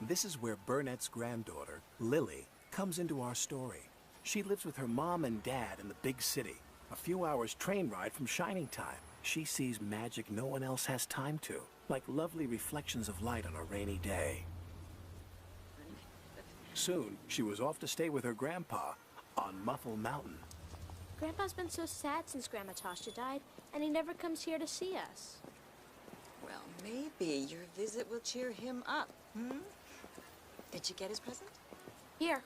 This is where Burnett's granddaughter, Lily, comes into our story. She lives with her mom and dad in the big city, a few hours train ride from Shining Time. She sees magic no one else has time to, like lovely reflections of light on a rainy day. Soon, she was off to stay with her grandpa on Muffle Mountain. Grandpa's been so sad since Grandma Tasha died, and he never comes here to see us. Well, maybe your visit will cheer him up, hmm? Did you get his present? Here.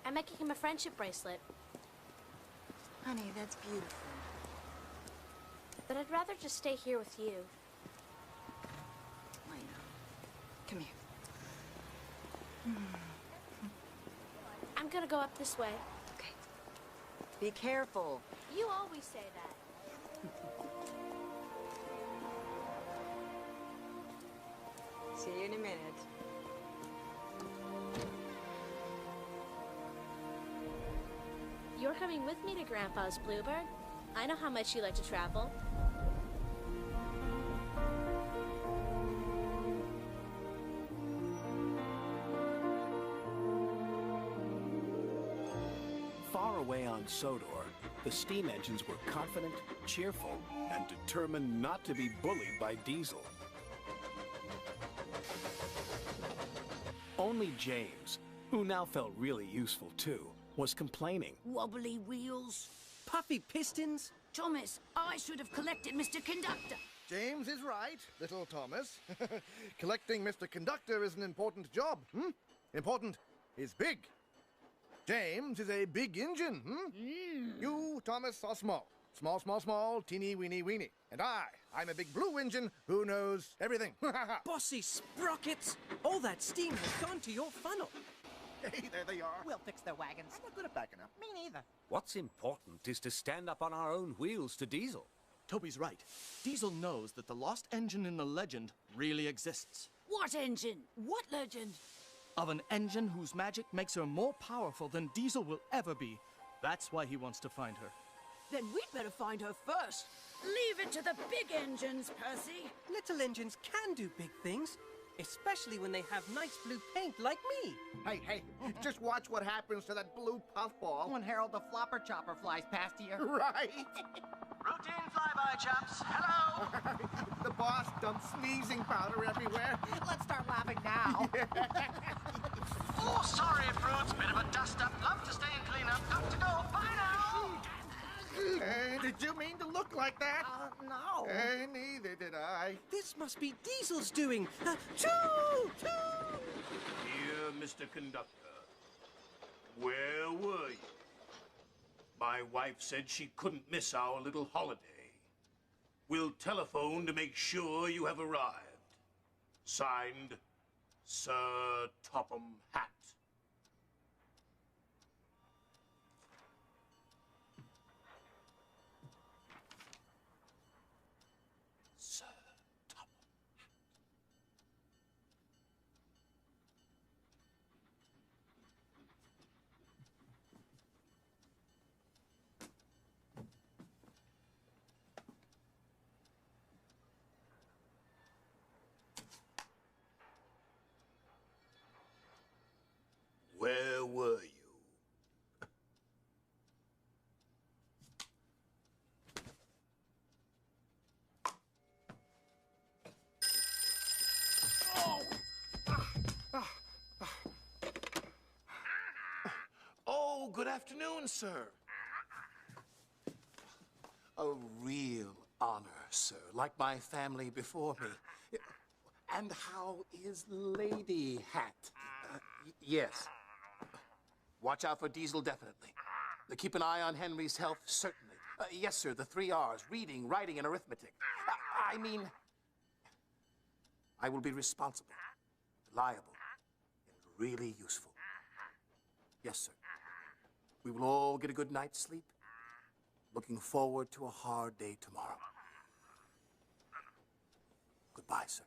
I'm making him a friendship bracelet. Honey, that's beautiful. But I'd rather just stay here with you. I know. Come here. I'm gonna go up this way. Okay. Be careful. You always say that. See you in a minute. You're coming with me to Grandpa's, Bluebird. I know how much you like to travel. Far away on Sodor, the steam engines were confident, cheerful, and determined not to be bullied by Diesel. Only James, who now felt really useful too, was complaining. Wobbly wheels. Puffy pistons? Thomas, I should have collected Mr. Conductor. James is right, little Thomas. Collecting Mr. Conductor is an important job, hmm? Important is big. James is a big engine, hmm? You, Thomas, are small. Small, small, small, teeny, weeny, weeny. And I'm a big blue engine who knows everything. Bossy sprockets! All that steam has gone to your funnel. Hey, there they are. We'll fix their wagons. I'm not good at backing up. Me neither. What's important is to stand up on our own wheels to Diesel. Toby's right. Diesel knows that the lost engine in the legend really exists. What engine? What legend? Of an engine whose magic makes her more powerful than Diesel will ever be. That's why he wants to find her. Then we'd better find her first. Leave it to the big engines, Percy. Little engines can do big things, especially when they have nice blue paint like me. Hey, just watch what happens to that blue puffball. When Harold the Flopper Chopper flies past here. Right. Routine flyby, chaps. Hello! The boss dumps sneezing powder everywhere. Let's start laughing now. Oh, sorry, Fruits. Bit of a dust-up. Love to stay and clean up. Got to go. Bye now! Did you mean to look like that? No. Neither did I. This must be Diesel's doing. Choo! Choo! Dear Mr. Conductor, where were you? My wife said she couldn't miss our little holiday. We'll telephone to make sure you have arrived. Signed, Sir Topham Hatt. Sir Topham Hatt. Where were you? Oh, good afternoon, sir. A real honor, sir, like my family before me. And how is Lady Hat? Yes. Watch out for Diesel, definitely. Keep an eye on Henry's health, certainly. Yes, sir, the 3 R's, reading, writing, and arithmetic. I mean, I will be responsible, reliable, and really useful. Yes, sir. We will all get a good night's sleep. Looking forward to a hard day tomorrow. Goodbye, sir.